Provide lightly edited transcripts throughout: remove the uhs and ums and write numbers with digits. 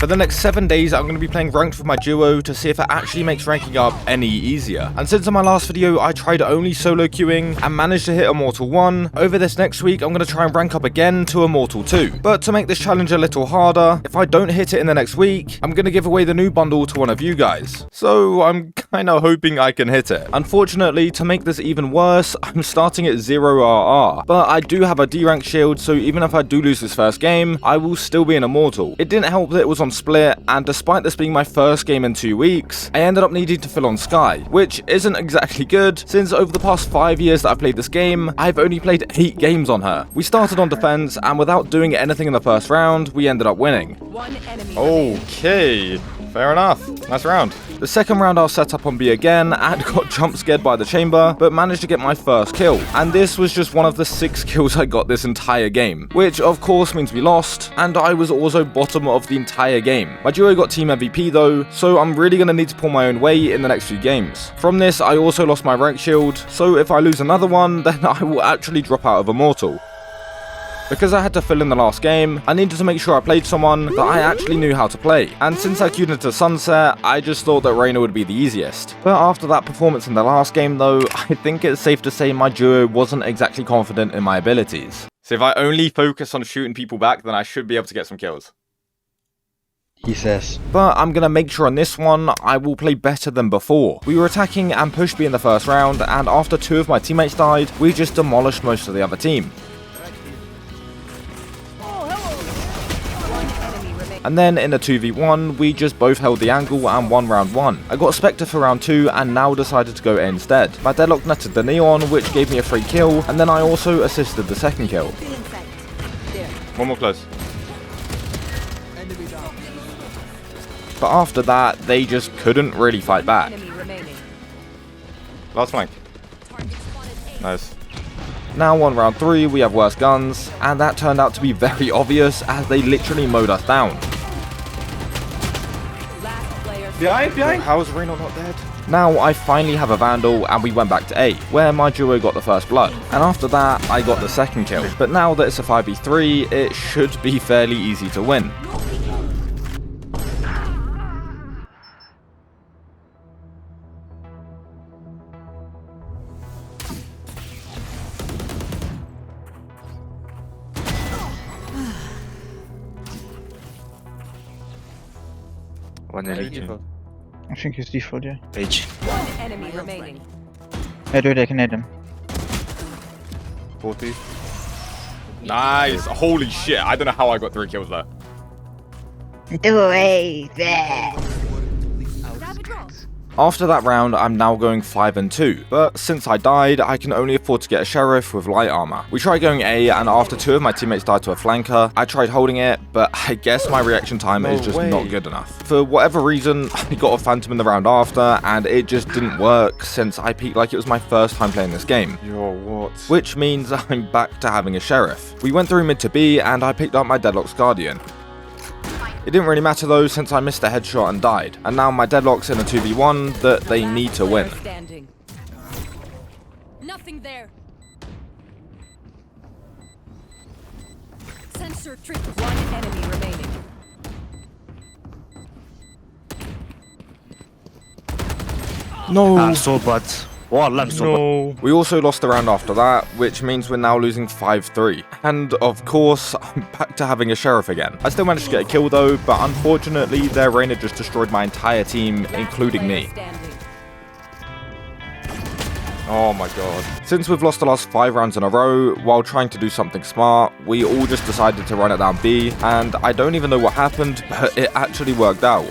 For the next 7 days, I'm going to be playing ranked with my duo to see if it actually makes ranking up any easier. And since in my last video, I tried only solo queuing and managed to hit Immortal 1, over this next week, I'm going to try and rank up again to Immortal 2. But to make this challenge a little harder, if I don't hit it in the next week, I'm going to give away the new bundle to one of you guys. So I'm kind of hoping I can hit it. Unfortunately, to make this even worse, I'm starting at 0 RR. But I do have a D rank shield, so even if I do lose this first game, I will still be an Immortal. It didn't help that it was on split, and despite this being my first game in 2 weeks, I ended up needing to fill on Sky, which isn't exactly good, since over the past 5 years that I've played this game, I've only played 8 games on her. We started on defense, and without doing anything in the first round, we ended up winning. Okay, fair enough. Nice round. The second round I was set up on B again and got jump scared by the chamber, but managed to get my first kill. And this was just one of the 6 kills I got this entire game, which of course means we lost, and I was also bottom of the entire game. My duo got team MVP though, so I'm really going to need to pull my own weight in the next few games. From this, I also lost my rank shield, so if I lose another one, then I will actually drop out of Immortal. Because I had to fill in the last game, I needed to make sure I played someone that I actually knew how to play. And since I queued into Sunset, I just thought that Reyna would be the easiest. But after that performance in the last game though, I think it's safe to say my duo wasn't exactly confident in my abilities. So if I only focus on shooting people back, then I should be able to get some kills. He says. But I'm gonna make sure on this one, I will play better than before. We were attacking and pushed B in the first round, and after 2 of my teammates died, we just demolished most of the other team. And then in a 2v1, we just both held the angle and won round 1. I got Spectre for round 2 and now decided to go A instead. My deadlock netted the Neon, which gave me a free kill, and then I also assisted the second kill. One more close. But after that, they just couldn't really fight back. Last flank. Nice. Now on round 3, we have worse guns, and that turned out to be very obvious as they literally mowed us down. Behind! How is Reyna not dead? Now I finally have a Vandal and we went back to A, where my duo got the first blood. And after that, I got the second kill. But now that it's a 5v3, it should be fairly easy to win. One enemy. I think he's default, yeah. Page. One enemy remaining. Yeah, dude, I can hit him. 40. Nice! Holy shit, I don't know how I got 3 kills there. Do it there. After that round, I'm now going 5 and 2, but since I died, I can only afford to get a sheriff with light armor. We tried going A, and after 2 of my teammates died to a flanker, I tried holding it, but I guess my reaction time is just not good enough. For whatever reason, I got a phantom in the round after, and it just didn't work since I peaked like it was my first time playing this game. Yo, what? Which means I'm back to having a sheriff. We went through mid to B, and I picked up my Deadlock's Guardian. It didn't really matter though, since I missed a headshot and died, and now my Deadlock's in a 2v1 that they need to win. Nothing there. Sensor trick. One enemy remaining. No! I'm so bad. Wallah, I'm so bad. We also lost the round after that, which means we're now losing 5-3. And of course, I'm back to having a sheriff again. I still managed to get a kill though, but unfortunately their Reyna just destroyed my entire team, including me. Oh my god. Since we've lost the last 5 rounds in a row, while trying to do something smart, we all just decided to run it down B, and I don't even know what happened, but it actually worked out.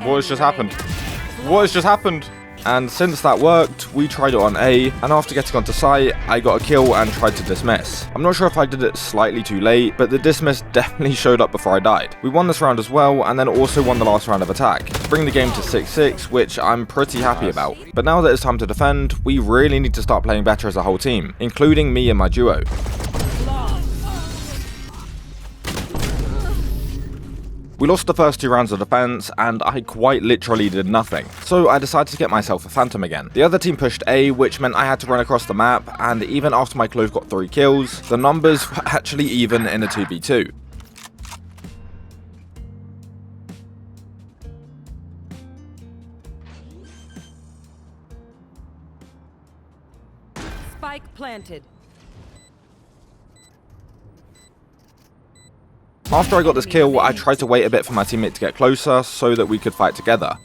What has just happened? What has just happened? And since that worked, we tried it on A, and after getting onto site, I got a kill and tried to dismiss. I'm not sure if I did it slightly too late, but the dismiss definitely showed up before I died. We won this round as well, and then also won the last round of attack, to bring the game to 6-6, which I'm pretty happy about. But now that it's time to defend, we really need to start playing better as a whole team, including me and my duo. We lost the first 2 rounds of defense, and I quite literally did nothing. So I decided to get myself a Phantom again. The other team pushed A, which meant I had to run across the map, and even after my Clove got 3 kills, the numbers were actually even in a 2v2. Spike planted. After I got this kill, I tried to wait a bit for my teammate to get closer so that we could fight together.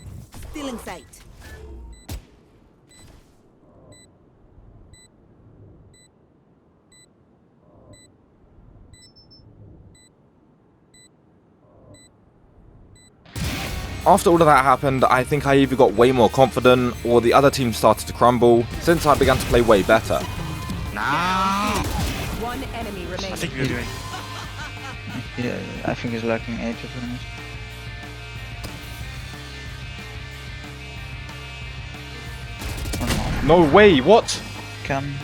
Still in sight. After all of that happened, I think I either got way more confident or the other team started to crumble since I began to play way better. No! One enemy remaining. I think you're doing. Yeah, I think he's lacking 8 to be honest. No way, what? Come.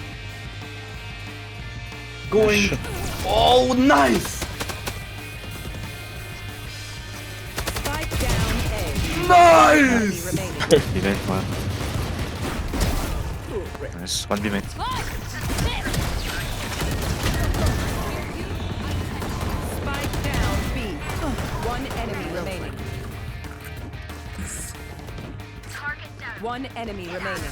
Going. Oh, nice! Spike down A. Nice! Enemy remaining. B mate, one. Nice. One B mate. Spike down B. One enemy remaining. One enemy remaining.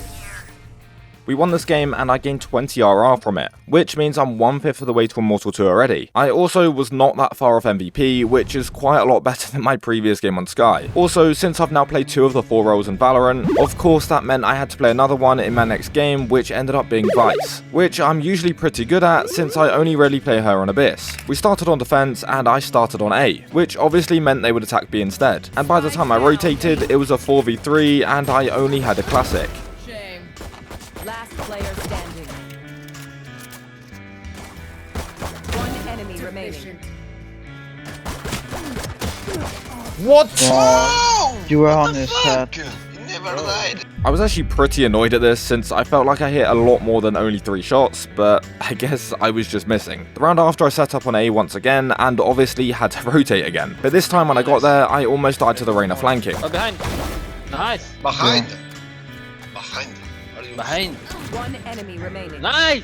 We won this game and I gained 20 RR from it, which means I'm 1/5 of the way to Immortal 2 already. I also was not that far off MVP, which is quite a lot better than my previous game on Sky. Also, since I've now played 2 of the 4 roles in Valorant, of course that meant I had to play another one in my next game, which ended up being Vice, which I'm usually pretty good at since I only rarely play her on Abyss. We started on defense and I started on A, which obviously meant they would attack B instead. And by the time I rotated, it was a 4v3 and I only had a classic. Last player standing. One enemy remaining. What? You were on his head. I was actually pretty annoyed at this since I felt like I hit a lot more than only 3 shots, but I guess I was just missing. The round after I set up on A once again and obviously had to rotate again. But this time when I got there, I almost died to the Reyna flanking. Oh, behind. Nice. Behind. Yeah. Behind. Are you Behind. One enemy remaining. Nice.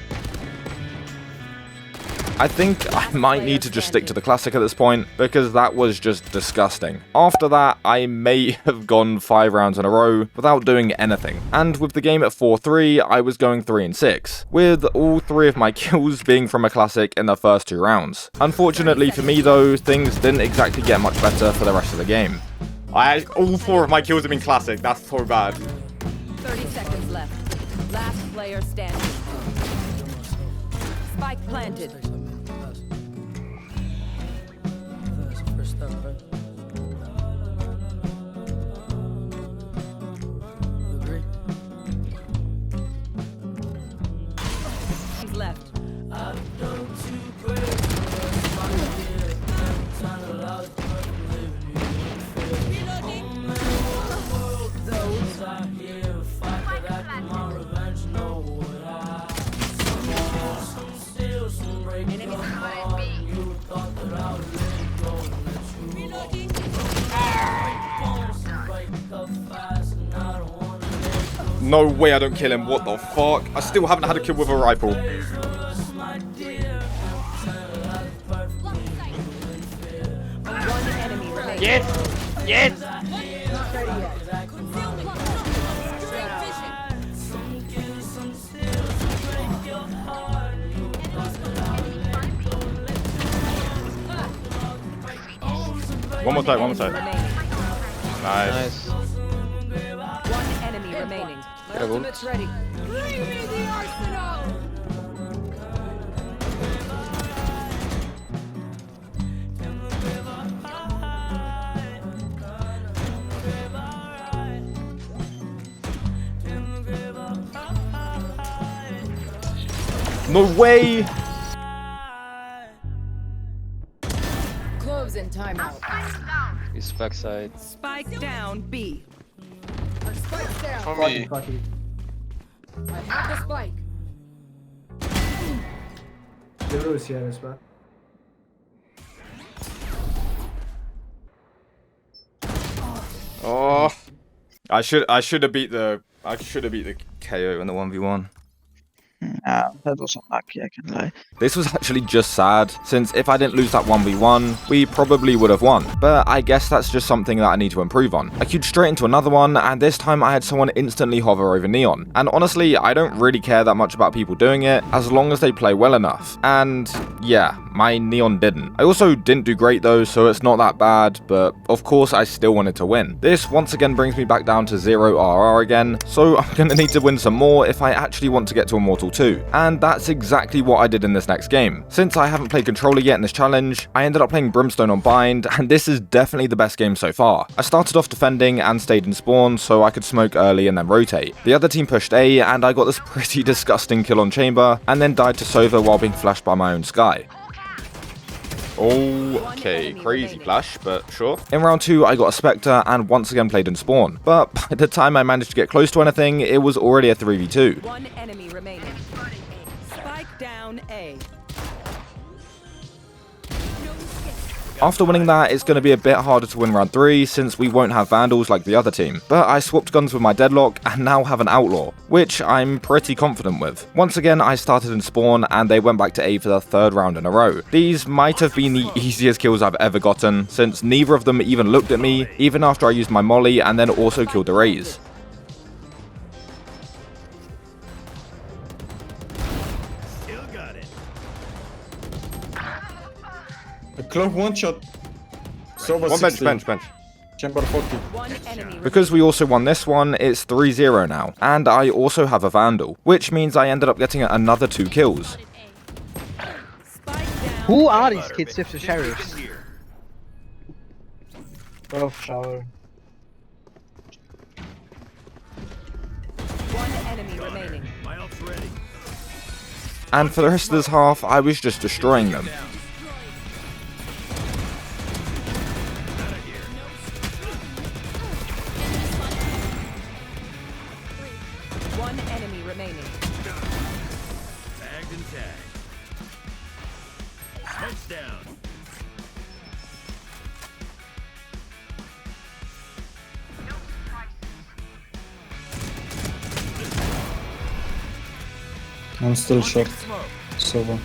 I think I might need to just stick to the classic at this point, because that was just disgusting. After that, I may have gone 5 rounds in a row without doing anything. And with the game at 4-3, I was going 3-6, with all 3 of my kills being from a classic in the first 2 rounds. Unfortunately for me though, things didn't exactly get much better for the rest of the game. All 4 of my kills have been classic, that's so bad. 30 seconds left. Last player standing. Spike planted. He's left. No way I don't kill him, what the fuck? I still haven't had a kill with a rifle. One enemy remaining. Yes. Yes. One more time, one more time. Remaining. Nice. One enemy remaining. Ultimate's ready. Bring me the arsenal! No way! Close in timeout. He's backside. Spike down B. for me? I have the spike. I should have beat the KO in the 1v1. Nah, that was unlucky, I can lie. This was actually just sad, since if I didn't lose that 1v1, we probably would have won. But I guess that's just something that I need to improve on. I queued straight into another one, and this time I had someone instantly hover over Neon. And honestly, I don't really care that much about people doing it, as long as they play well enough. And yeah, my Neon didn't. I also didn't do great though, so it's not that bad, but of course I still wanted to win. This once again brings me back down to 0 RR again, so I'm gonna need to win some more if I actually want to get to Immortal 2. And that's exactly what I did in this next game. Since I haven't played controller yet in this challenge, I ended up playing Brimstone on bind, and this is definitely the best game so far. I started off defending and stayed in spawn so I could smoke early and then rotate. The other team pushed A, and I got this pretty disgusting kill on chamber, and then died to Sova while being flashed by my own Sky. Okay, crazy flash, but sure. In round 2, I got a Spectre and once again played in spawn, but by the time I managed to get close to anything, it was already a 3v2. One enemy remaining. Spike down A. After winning that, it's going to be a bit harder to win round 3 since we won't have Vandals like the other team, but I swapped guns with my Deadlock and now have an Outlaw, which I'm pretty confident with. Once again, I started in spawn and they went back to A for the 3rd round in a row. These might have been the easiest kills I've ever gotten, since neither of them even looked at me, even after I used my molly and then also killed the Raze. A cloak one shot. Sova One 60. bench. Chamber 40. One enemy Because we also won this one, it's 3-0 now, and I also have a Vandal, which means I ended up getting another 2 kills. Spike down. Who are these kids with the sheriffs? Both shower. One enemy remaining. And for the rest of this half, I was just destroying them. One enemy remaining. Tagged and tagged. Heads down. I'm still short. Sova.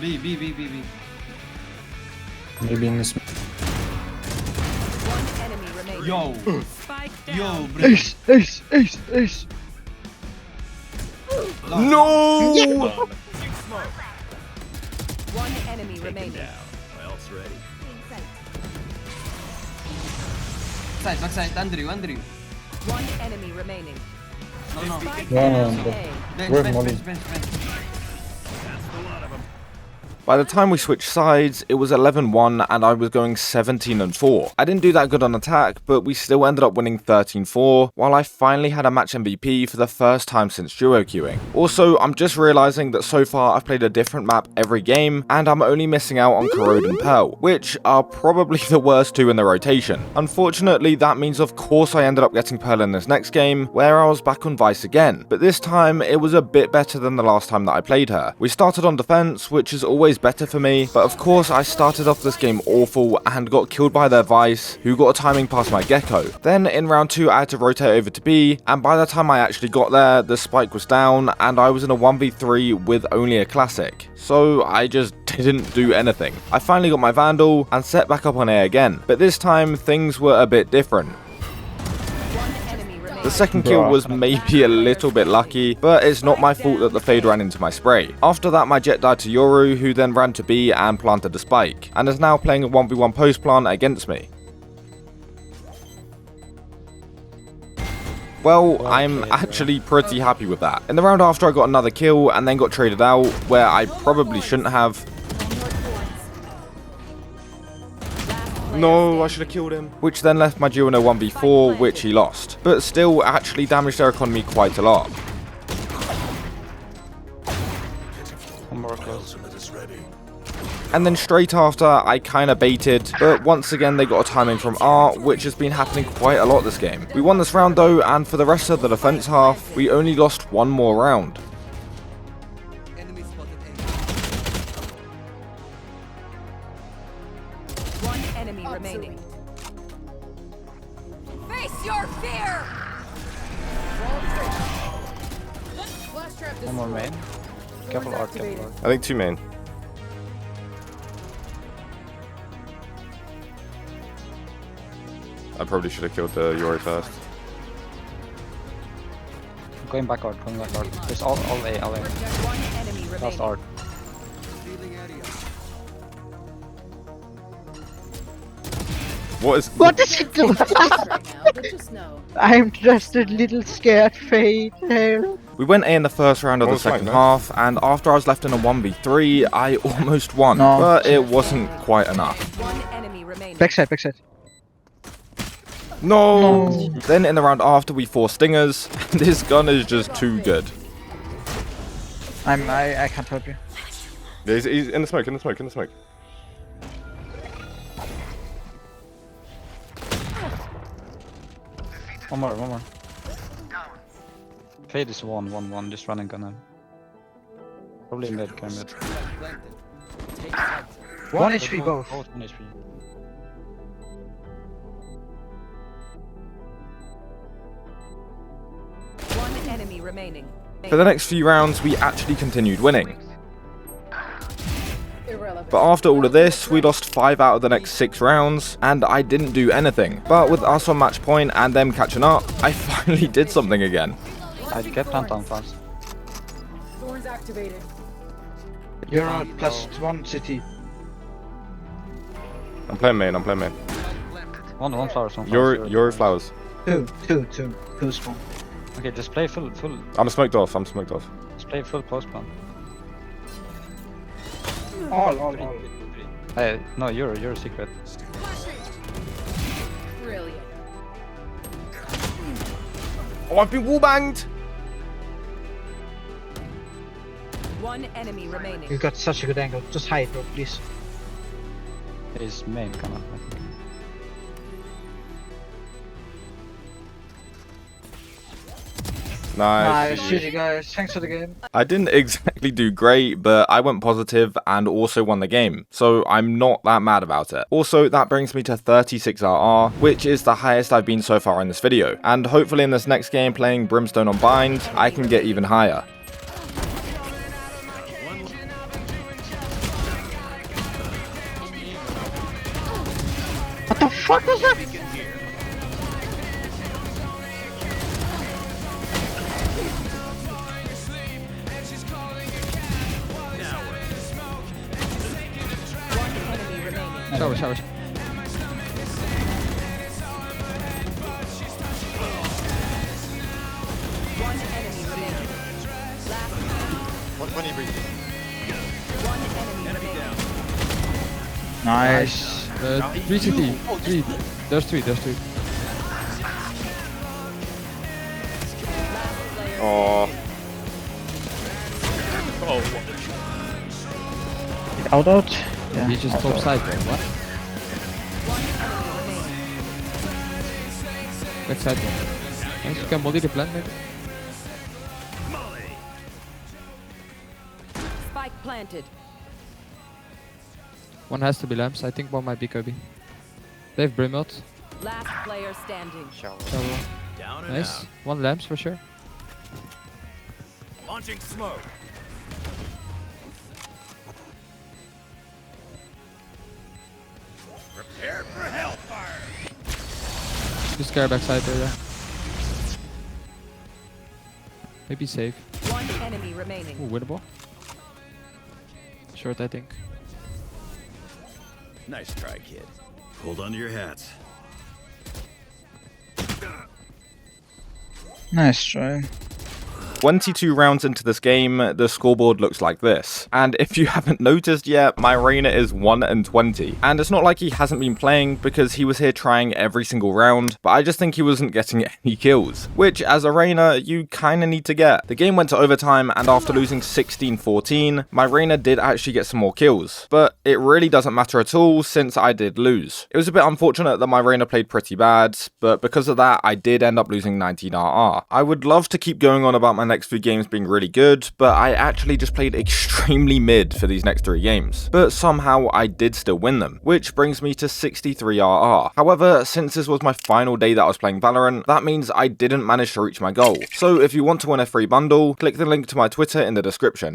B. Maybe in this. One enemy remaining. Yo. Spike down. Bro. Ace! No! One enemy remaining. My ult's ready. Backside, Andrew. One enemy remaining. No. Spike No, down but- A. Where's Molly? That's the lot of them. By the time we switched sides, it was 11-1 and I was going 17-4. I didn't do that good on attack, but we still ended up winning 13-4, while I finally had a match MVP for the first time since duo queuing. Also, I'm just realizing that so far I've played a different map every game, and I'm only missing out on Corrode and Pearl, which are probably the worst 2 in the rotation. Unfortunately, that means of course I ended up getting Pearl in this next game, where I was back on Vice again, but this time it was a bit better than the last time that I played her. We started on defense, which is always better for me, but of course I started off this game awful and got killed by their Vice, who got a timing past my Gecko. Then in round 2 I had to rotate over to B, and by the time I actually got there, the spike was down and I was in a 1v3 with only a classic. So I just didn't do anything. I finally got my Vandal and set back up on A again, but this time things were a bit different. The second kill was maybe a little bit lucky, but it's not my fault that the fade ran into my spray. After that, my jet died to Yoru, who then ran to B and planted the spike, and is now playing a 1v1 post plant against me. Well, I'm actually pretty happy with that. In the round after, I got another kill and then got traded out, where I probably shouldn't have. No, I should have killed him. Which then left my duo in a 1v4, which he lost. But still actually damaged their economy quite a lot. And then straight after, I kinda baited, but once again they got a timing from R, which has been happening quite a lot this game. We won this round though, and for the rest of the defense half, we only lost one more round. One enemy remaining. Face your fear! One more main. Careful art, careful art. I think 2 main. I probably should have killed the Yori first. Going back art, going back art. There's all A, all A. One enemy Last remaining. art. What is he doing? Right now, but just know. I'm just a little scared, Fate. We went A in the first round of the Almost like second that. half, and after I was left in a 1v3, I almost won, No. but it wasn't quite enough. One enemy remaining. Backside, backside. No! Then in the round after, we 4 stingers. This gun is just too good. I can't help you. Yeah, he's in the smoke, in the smoke, in the smoke. One more. Fade is 1-1-1, just run and gun him. Probably mid, can mid. 1 HP both. Both 1 HP. One enemy remaining. For the next few rounds, we actually continued winning. Irrelevant. But after all of this, we lost 5 out of the next 6 rounds, and I didn't do anything. But with us on match point and them catching up, I finally did something again. I get plant down fast. Thorns activated. You're on +1 city. I'm playing main, One flowers, one Yori flowers. Two spawn. Okay, just play full. I'm smoked off. Just play full post plan. All. No, you're a secret. Brilliant. Oh, I've been wallbanged! One enemy remaining. You got such a good angle. Just hide, bro, please. His main, come on. Nice. GG guys, thanks for the game. I didn't exactly do great, but I went positive and also won the game, so I'm not that mad about it. Also, that brings me to 36 RR, which is the highest I've been so far in this video, and hopefully in this next game playing Brimstone on Bind, I can get even higher. What the fuck was that? Shower. One enemy remaining. Last When he breathes. one enemy remaining. Nice. 3 CT. 3. There's 3. Last player. Oh. Out. Yeah. He just top side, bro. What? One enemy remaining. Back side, bro. Nice. You can molly the plant, maybe. Spike planted. One has to be lamps. I think one might be Kirby. They have Brim ult. Last player standing. Shower. Down and Nice. out. One lamps for sure. Launching smoke. Prepare for hellfire. Just scare backside there, yeah. Maybe safe. One enemy remaining. Ooh, winnable. Short, I think. Nice try, kid. Hold on to your hats. Nice try. 22 rounds into this game, the scoreboard looks like this. And if you haven't noticed yet, my Reyna is 1-20. And it's not like he hasn't been playing, because he was here trying every single round, but I just think he wasn't getting any kills. Which, as a Reyna, you kinda need to get. The game went to overtime, and after losing 16-14, my Reyna did actually get some more kills. But it really doesn't matter at all, since I did lose. It was a bit unfortunate that my Reyna played pretty bad, but because of that, I did end up losing 19 RR. I would love to keep going on about my next few games being really good, but I actually just played extremely mid for these next 3 games. But somehow I did still win them, which brings me to 63 RR. However, since this was my final day that I was playing Valorant, that means I didn't manage to reach my goal. So if you want to win a free bundle, click the link to my Twitter in the description.